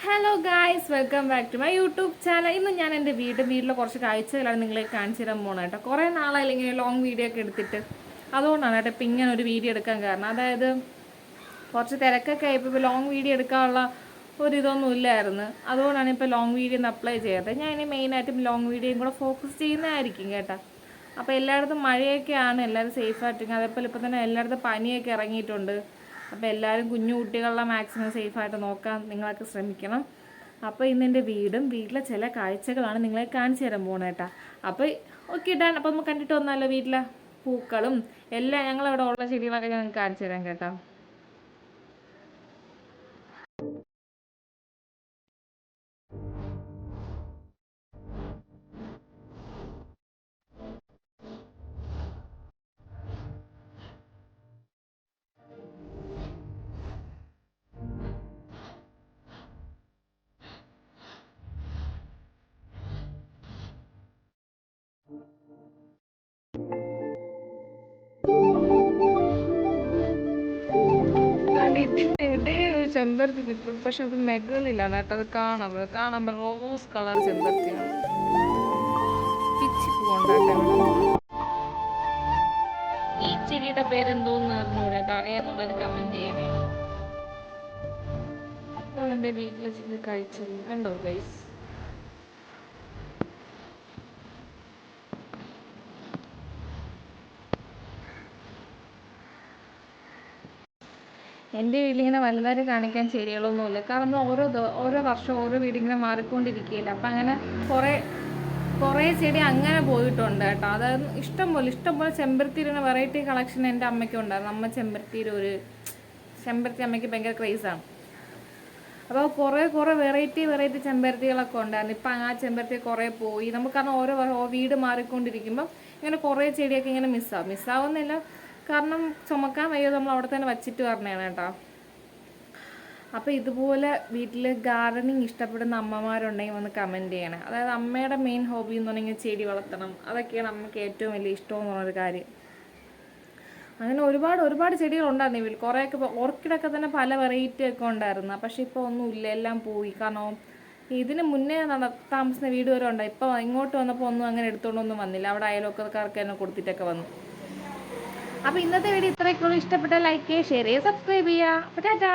Hello guys, welcome back to my YouTube channel. ഇന്ന് ഞാൻ എൻ്റെ വീട്ടിലെ കുറച്ച് കാഴ്ചകളാണ് നിങ്ങളെ കാണിച്ചു തരാൻ പോകണം കേട്ടോ. കുറേ നാളായില്ല ഇങ്ങനെ ലോങ് വീഡിയോ ഒക്കെ എടുത്തിട്ട്. അതുകൊണ്ടാണ് കേട്ടോ ഇപ്പം ഇങ്ങനെ ഒരു വീഡിയോ എടുക്കാൻ കാരണം. അതായത് കുറച്ച് തിരക്കൊക്കെ ആയപ്പോൾ ഇപ്പോൾ ലോങ് വീഡിയോ എടുക്കാനുള്ള ഇതൊന്നും ഇല്ലായിരുന്നു. അതുകൊണ്ടാണ് ഇപ്പോൾ ലോങ് വീഡിയോ ഒന്ന് അപ്ലൈ ചെയ്യാത്തത്. ഞാൻ ഇനി മെയിനായിട്ടും ലോങ് വീഡിയോയും കൂടെ ഫോക്കസ് ചെയ്യുന്നതായിരിക്കും കേട്ടോ. അപ്പോൾ എല്ലായിടത്തും മഴയൊക്കെയാണ്, എല്ലാവരും സേഫായിട്ടിരിക്കും. അതേപോലെ ഇപ്പോൾ തന്നെ എല്ലായിടത്തും പനിയൊക്കെ ഇറങ്ങിയിട്ടുണ്ട്. അപ്പോൾ എല്ലാവരും കുഞ്ഞു കുട്ടികളെ മാക്സിമം സേഫായിട്ട് നോക്കാൻ നിങ്ങളൊക്കെ ശ്രമിക്കണം. അപ്പോൾ ഇന്ന് എൻ്റെ വീട്ടിലെ ചില കാഴ്ചകളാണ് നിങ്ങളെ കാണിച്ചു തരാൻ പോകുന്നത് കേട്ടോ. അപ്പോൾ ഓക്കെ ഇടാൻ അപ്പോൾ നമുക്ക് കണ്ടിട്ട് വന്നാലോ. വീട്ടിലെ പൂക്കളും എല്ലാം ഞങ്ങളിവിടെ ഉള്ള ചെടികളൊക്കെ ഞാൻ കാണിച്ചു തരാം കേട്ടോ. ഇതിൻ്റെ ഇടയിൽ ഒരു ചെമ്പരത്തി നിൽക്കും, പക്ഷെ അത് മെകളിലാണ് കേട്ടോ. അത് കാണുമ്പോൾ റോസ് കളർ ചെമ്പരത്തിയാണ്. പിച്ചി പൂണ്ടാട്ടെ. ഈ ചെടിയുടെ പേരെന്തോന്ന് അറിഞ്ഞൂടെ കേട്ടോ. അറിയാന്നുള്ളത് കമന്റ് ചെയ്യണേ. എൻ്റെ വീട്ടിലെ ചെടി കഴിച്ചത് കണ്ടോ ഗൈസ്. എൻ്റെ വീട്ടിലിങ്ങനെ വലുതായിട്ട് കാണിക്കാൻ ചെടികളൊന്നുമില്ല. കാരണം ഓരോ വർഷം ഓരോ വീടിങ്ങനെ മാറിക്കൊണ്ടിരിക്കുകയില്ല. അപ്പം അങ്ങനെ കുറേ ചെടി അങ്ങനെ പോയിട്ടുണ്ട് കേട്ടോ. അതായത് ഇഷ്ടംപോലെ ചെമ്പരത്തിയുടെ വെറൈറ്റി കളക്ഷൻ എൻ്റെ അമ്മയ്ക്ക് ഉണ്ടായിരുന്നു. ചെമ്പരത്തി അമ്മയ്ക്ക് ഭയങ്കര ക്രേസാണ്. അപ്പോൾ കുറേ വെറൈറ്റി ചെമ്പരത്തികളൊക്കെ ഉണ്ടായിരുന്നു. ഇപ്പം ആ ചെമ്പരത്തി കുറേ പോയി. നമുക്ക് കാരണം ഓരോ വീട് മാറിക്കൊണ്ടിരിക്കുമ്പം ഇങ്ങനെ കുറേ ചെടിയൊക്കെ ഇങ്ങനെ മിസ്സാവുന്നില്ല. കാരണം ചുമക്കാൻ വയ്യ, നമ്മൾ അവിടെ തന്നെ വച്ചിട്ട് പറഞ്ഞതാണ് കേട്ടോ. അപ്പോൾ ഇതുപോലെ വീട്ടിൽ ഗാർഡനിങ് ഇഷ്ടപ്പെടുന്ന അമ്മമാരുണ്ടെങ്കിൽ ഒന്ന് കമൻറ്റ് ചെയ്യണേ. അതായത് അമ്മയുടെ മെയിൻ ഹോബി എന്ന് പറഞ്ഞാൽ ചെടി വളർത്തണം. അതൊക്കെയാണ് അമ്മയ്ക്ക് ഏറ്റവും വലിയ ഇഷ്ടമെന്ന് പറഞ്ഞൊരു കാര്യം. അങ്ങനെ ഒരുപാട് ചെടികളുണ്ടായിരുന്നു ഈ വീട്ടിൽ. കുറേയൊക്കെ ഓർക്കിഡൊക്കെ തന്നെ പല വെറൈറ്റി ഒക്കെ ഉണ്ടായിരുന്നു. പക്ഷെ ഇപ്പോൾ ഒന്നുമില്ല, എല്ലാം പോയി. കാരണം ഇതിന് മുന്നേ താമസിക്കുന്ന വീട് വരെ ഉണ്ടായി. ഇപ്പോൾ ഇങ്ങോട്ട് വന്നപ്പോൾ ഒന്നും അങ്ങനെ എടുത്തുകൊണ്ടൊന്നും വന്നില്ല. അവിടെ അയൽവക്കക്കാർക്ക് തന്നെ കൊടുത്തിട്ടൊക്കെ വന്നു. അപ്പോൾ ഇന്നത്തെ വീഡിയോ ഇത്രയൊക്കെ ഉള്ളൂ. ഇഷ്ടപ്പെട്ട ലൈക്ക് ചെയ്യുക, ഷെയർ ചെയ്യുക, സബ്സ്ക്രൈബ് ചെയ്യുക. അപ്പോൾ ടാറ്റാ.